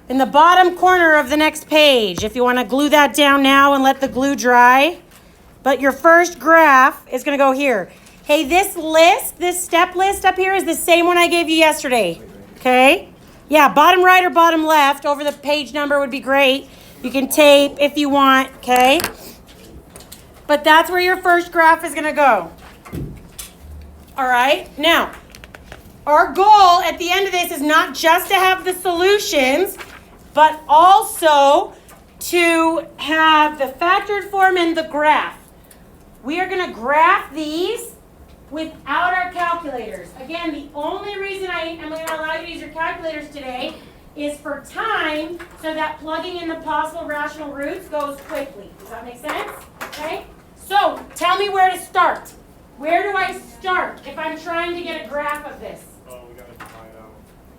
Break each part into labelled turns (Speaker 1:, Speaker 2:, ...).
Speaker 1: in the bottom corner of the next page, if you want to glue that down now and let the glue dry. But your first graph is going to go here. Hey, this list, this step list up here is the same one I gave you yesterday. Okay? Yeah, bottom right or bottom left over the page number would be great. You can tape if you want, okay? But that's where your first graph is going to go. All right? Now, our goal at the end of this is not just to have the solutions, but also to have the factored form and the graph. We are going to graph these without our calculators. Again, the only reason I am going to allow you to use your calculators today is for time, so that plugging in the possible rational roots goes quickly. Does that make sense? Okay? So, tell me where to start. Where do I start if I'm trying to get a graph of this?
Speaker 2: Oh, we got to find out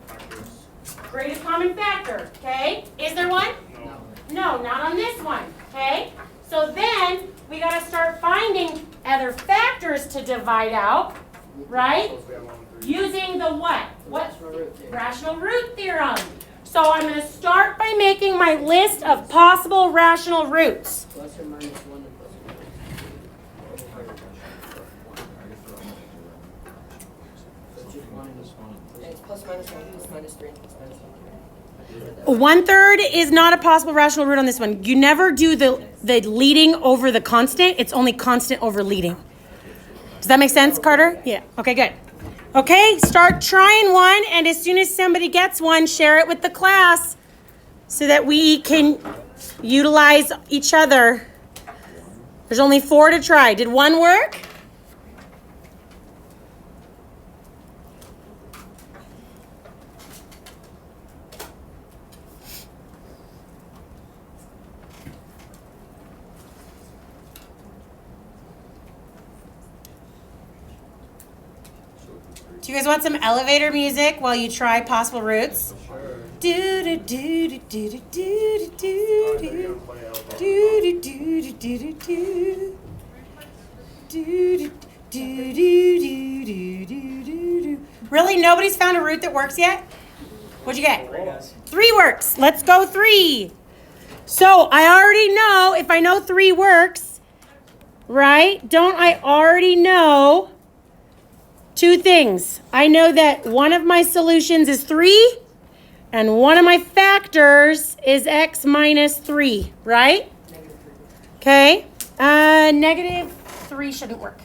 Speaker 2: factors.
Speaker 1: Greatest common factor, okay? Is there one?
Speaker 2: No.
Speaker 1: No, not on this one, okay? So then, we got to start finding other factors to divide out, right?
Speaker 2: Suppose we have 1 and 3.
Speaker 1: Using the what? What? Rational root theorem. So I'm going to start by making my list of possible rational roots.
Speaker 3: Plus or minus 1 and plus or minus 1. So just 1 and this one. It's plus minus 1, plus minus 3, plus minus 1.
Speaker 1: 1/3 is not a possible rational root on this one. You never do the leading over the constant. It's only constant over leading. Does that make sense, Carter? Yeah. Okay, good. Okay, start trying one, and as soon as somebody gets one, share it with the class so that we can utilize each other. There's only 4 to try. Did one work? Do you guys want some elevator music while you try possible roots?
Speaker 2: Sure.
Speaker 1: Do do do do do do do do
Speaker 2: You're
Speaker 1: do
Speaker 2: going to play out.
Speaker 1: do do do do do do do do do. Really, nobody's found a root that works yet? What'd you get? 3 works. Let's go 3. So I already know if I know 3 works, right? Don't I already know 2 things? I know that one of my solutions is 3, and one of my factors is x minus 3, right? Okay. -3 shouldn't work.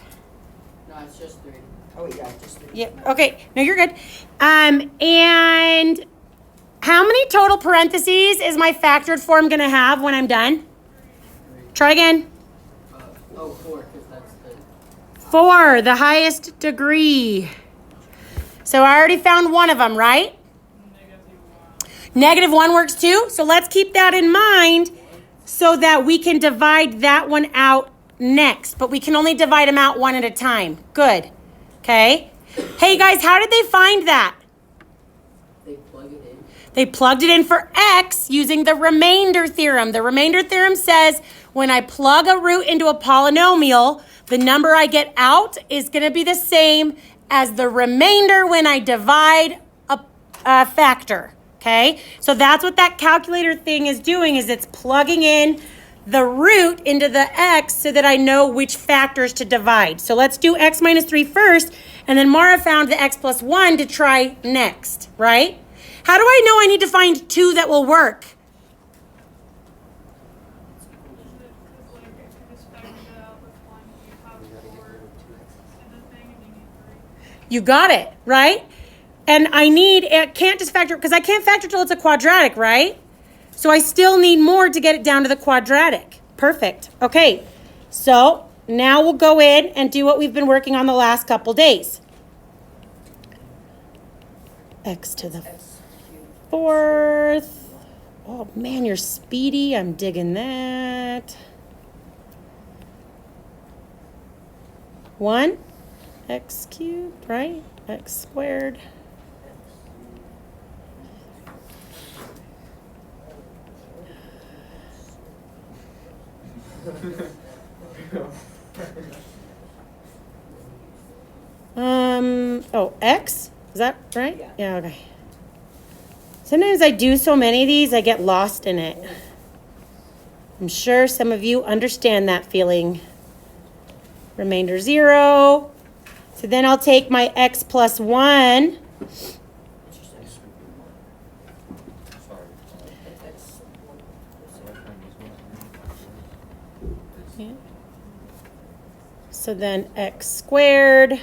Speaker 3: No, it's just 3. Oh, yeah, just 3.
Speaker 1: Yep. Okay. No, you're good. And how many total parentheses is my factored form going to have when I'm done? Try again.
Speaker 3: 4, because that's the...
Speaker 1: 4, the highest degree. So I already found one of them, right? -1 works too. So let's keep that in mind so that we can divide that one out next. But we can only divide them out one at a time. Good. Okay. Hey guys, how did they find that?
Speaker 3: They plug it in.
Speaker 1: They plugged it in for x using the remainder theorem. The remainder theorem says when I plug a root into a polynomial, the number I get out is going to be the same as the remainder when I divide a factor. Okay? So that's what that calculator thing is doing, is it's plugging in the root into the x so that I know which factors to divide. So let's do x minus 3 first, and then Mara found the x plus 1 to try next, right? How do I know I need to find 2 that will work? You got it, right? And it can't just factor, because I can't factor till it's a quadratic, right? So I still need more to get it down to the quadratic. Perfect. Okay, so now we'll go in and do what we've been working on the last couple days. X to the 4th. Oh man, you're speedy. I'm digging that. 1, x cubed, right? X squared. X? Is that right? Yeah, okay. Sometimes I do so many of these, I get lost in it. I'm sure some of you understand that feeling. Remainder 0. So then I'll take my x plus 1. Yeah. So then x squared.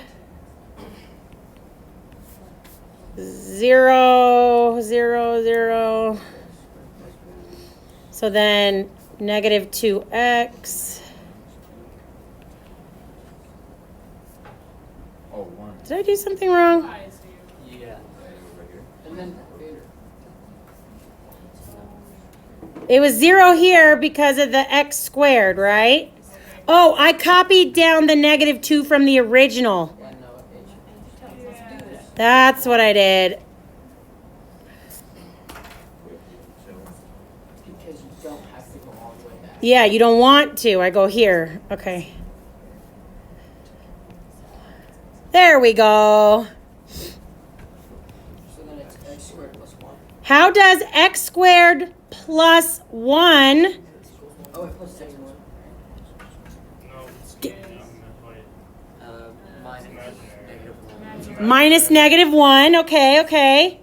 Speaker 1: 0, 0, 0. So then negative 2x.
Speaker 4: Oh, 1.
Speaker 1: Did I do something wrong?
Speaker 3: Yeah. And then later.
Speaker 1: It was 0 here because of the x squared, right? Oh, I copied down the negative 2 from the original.
Speaker 3: Yeah, no, it
Speaker 1: That's what I did.
Speaker 3: because you don't have to go all the way back.
Speaker 1: Yeah, you don't want to. I go here. Okay. There we go.
Speaker 3: So then it's x squared plus 1.
Speaker 1: How does x squared plus 1
Speaker 3: Oh, wait, plus 6 1.
Speaker 2: No, it's wait,
Speaker 3: Minus
Speaker 2: imaginary.
Speaker 3: -1.
Speaker 1: minus negative 1? Okay, okay.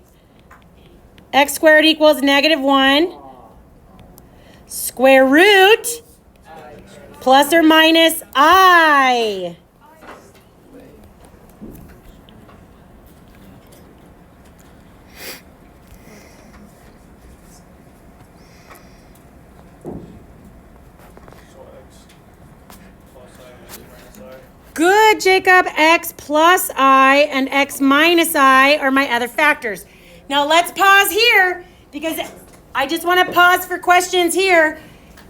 Speaker 1: X squared equals negative 1. Square root plus or minus I.
Speaker 2: So x plus I minus I.
Speaker 1: Good, Jacob. X plus I and x minus I are my other factors. Now let's pause here because I just want to pause for questions here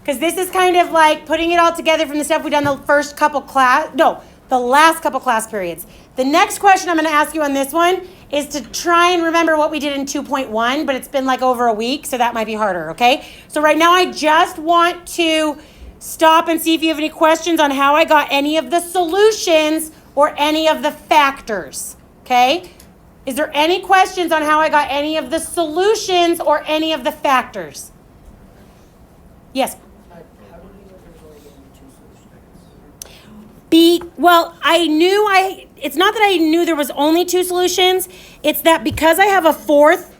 Speaker 1: because this is kind of like putting it all together from the stuff we've done the last couple class periods. The next question I'm going to ask you on this one is to try and remember what we did in 2.1, but it's been like over a week, so that might be harder, okay? So right now I just want to stop and see if you have any questions on how I got any of the solutions or any of the factors, okay? Is there any questions on how I got any of the solutions or any of the factors? Yes?
Speaker 3: How do we know there's only going to be 2 solutions?
Speaker 1: It's not that I knew there was only 2 solutions. It's that because I have a 4th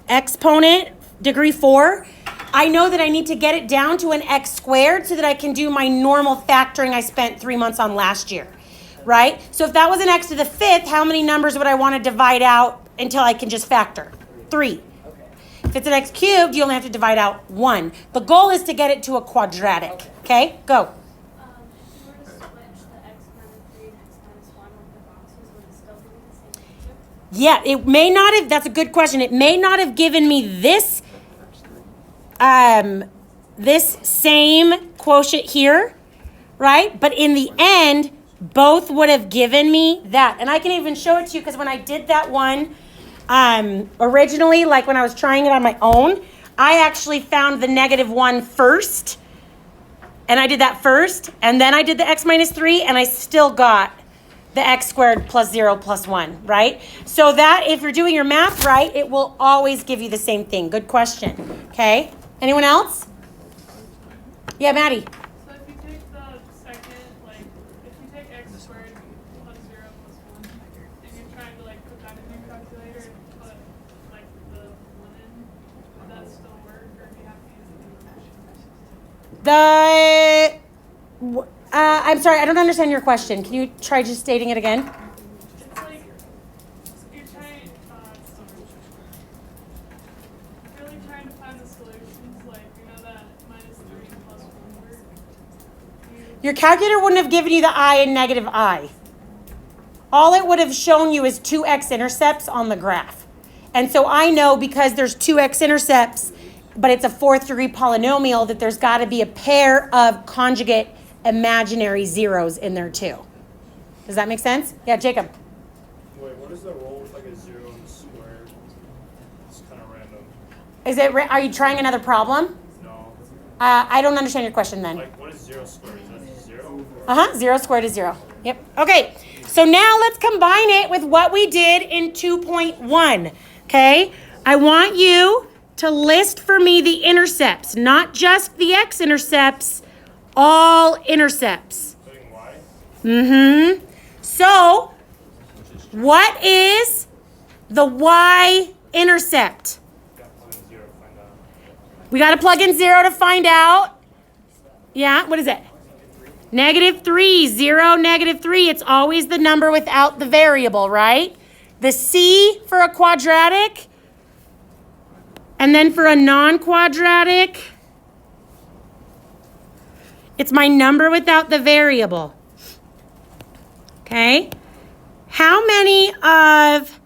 Speaker 1: exponent, degree 4, I know that I need to get it down to an x squared so that I can do my normal factoring I spent 3 months on last year, right? So if that was an x to the 5th, how many numbers would I want to divide out until I can just factor? 3.
Speaker 3: Okay.
Speaker 1: If it's an x cubed, you only have to divide out 1. The goal is to get it to a quadratic, okay? Go.
Speaker 5: If you were to switch the x minus 3 and x minus 1 with the boxes, would it still be the same answer?
Speaker 1: Yeah, it may not have, that's a good question. It may not have given me this same quotient here, right? But in the end, both would have given me that. And I can even show it to you because when I did that one originally, like when I was trying it on my own, I actually found the negative 1 first. And I did that first. And then I did the x minus 3 and I still got the x squared plus 0 plus 1, right? So that if you're doing your math right, it will always give you the same thing. Good question. Okay? Anyone else? Yeah, Maddie.
Speaker 6: So if you take the second, like, if you take x squared plus 0 plus 1, and you're trying to, like, put that in your calculator and put, like, the 1 in, would that still work, or do you have to use the
Speaker 1: I'm sorry, I don't understand your question. Can you try just stating it again?
Speaker 6: It's like, you're trying, really trying to find the solutions, like, you know that minus 3 plus 1 work?
Speaker 1: Your calculator wouldn't have given you the I and negative I. All it would have shown you is 2 x-intercepts on the graph. And so I know because there's 2 x-intercepts, but it's a 4th degree polynomial, that there's got to be a pair of conjugate imaginary zeros in there too. Does that make sense? Yeah, Jacob.
Speaker 2: Wait, what is the roll with like a 0 and a square? It's kind of random.
Speaker 1: Are you trying another problem?
Speaker 2: No.
Speaker 1: I don't understand your question then.
Speaker 2: Like, what is 0 squared? Is that 0?
Speaker 1: 0 squared is 0. Yep. Okay. So now let's combine it with what we did in 2.1. Okay. I want you to list for me the intercepts, not just the x-intercepts, all intercepts.
Speaker 2: Including y?
Speaker 1: Mm-hmm. So, what is the y-intercept?
Speaker 2: Got plug in 0 to find out.
Speaker 1: We got to plug in 0 to find out. Yeah, what is it? -3, 0, -3. It's always the number without the variable, right? The C for a quadratic, and then for a non-quadratic, it's my number without the variable. Okay? How many of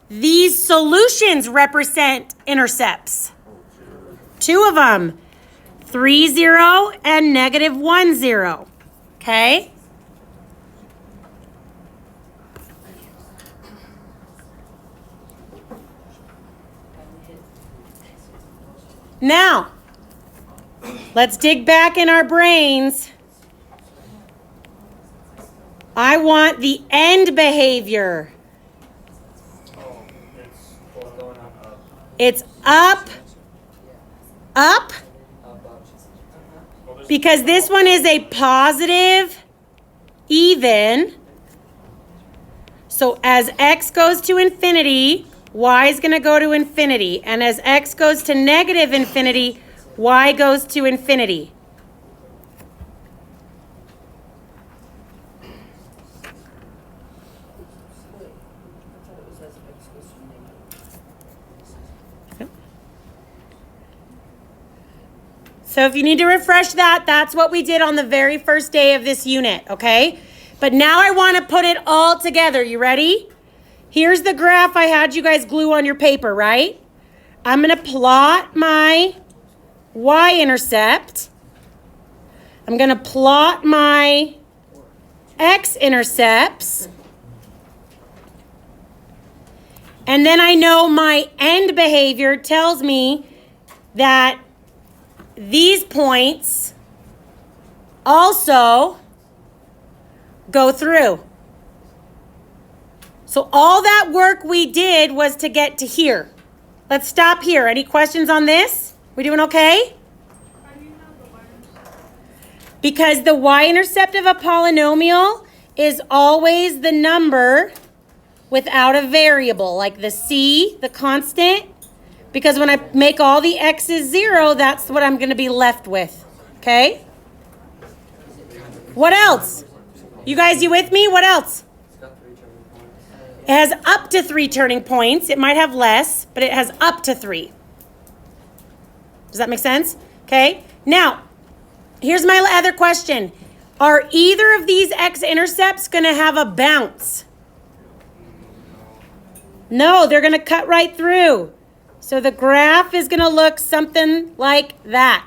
Speaker 1: these solutions represent intercepts? 2 of them. 3, 0 and -1, 0. Okay? Now, let's dig back in our brains. I want the end behavior.
Speaker 2: Oh, it's going up.
Speaker 1: It's up, up,
Speaker 2: Well, there's
Speaker 1: because this one is a positive even. So as x goes to infinity, y is going to go to infinity. And as x goes to negative infinity, y goes to infinity.
Speaker 3: Wait, I thought it was as x goes to negative.
Speaker 1: So if you need to refresh that, that's what we did on the very first day of this unit, okay? But now I want to put it all together. You ready? Here's the graph I had you guys glue on your paper, right? I'm going to plot my y-intercept. I'm going to plot my x-intercepts. And then I know my end behavior tells me that these points also go through. So all that work we did was to get to here. Let's stop here. Any questions on this? We doing okay?
Speaker 6: How do you know the y-intercept?
Speaker 1: Because the y-intercept of a polynomial is always the number without a variable, like the c, the constant. Because when I make all the x's 0, that's what I'm going to be left with. Okay? What else? You guys, you with me? What else?
Speaker 3: It's got 3 turning points.
Speaker 1: It has up to 3 turning points. It might have less, but it has up to 3. Does that make sense? Okay. Now, here's my other question. Are either of these x-intercepts going to have a bounce? No, they're going to cut right through. So the graph is going to look something like that.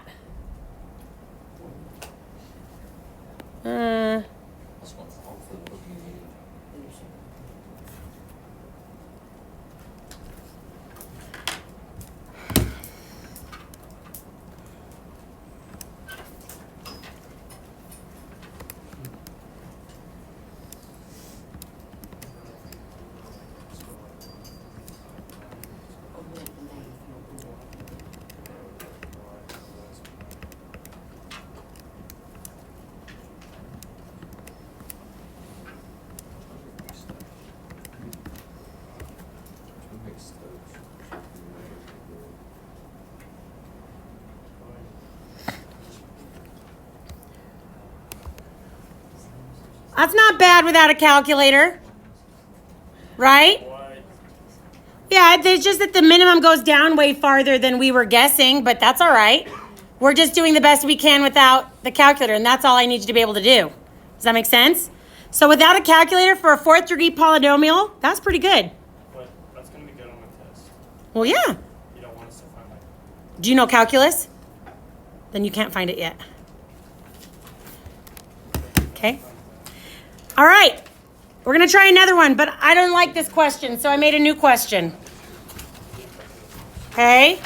Speaker 1: That's not bad without a calculator, right?
Speaker 2: What?
Speaker 1: Yeah, it's just that the minimum goes down way farther than we were guessing, but that's all right. We're just doing the best we can without the calculator, and that's all I need you to be able to do. Does that make sense? So without a calculator for a 4th degree polynomial, that's pretty good.
Speaker 2: But that's going to be good on the test.
Speaker 1: Well, yeah.
Speaker 2: You don't want us to find like.
Speaker 1: Do you know calculus? Then you can't find it yet. Okay. All right. We're going to try another one, but I don't like this question, so I made a new question. Okay.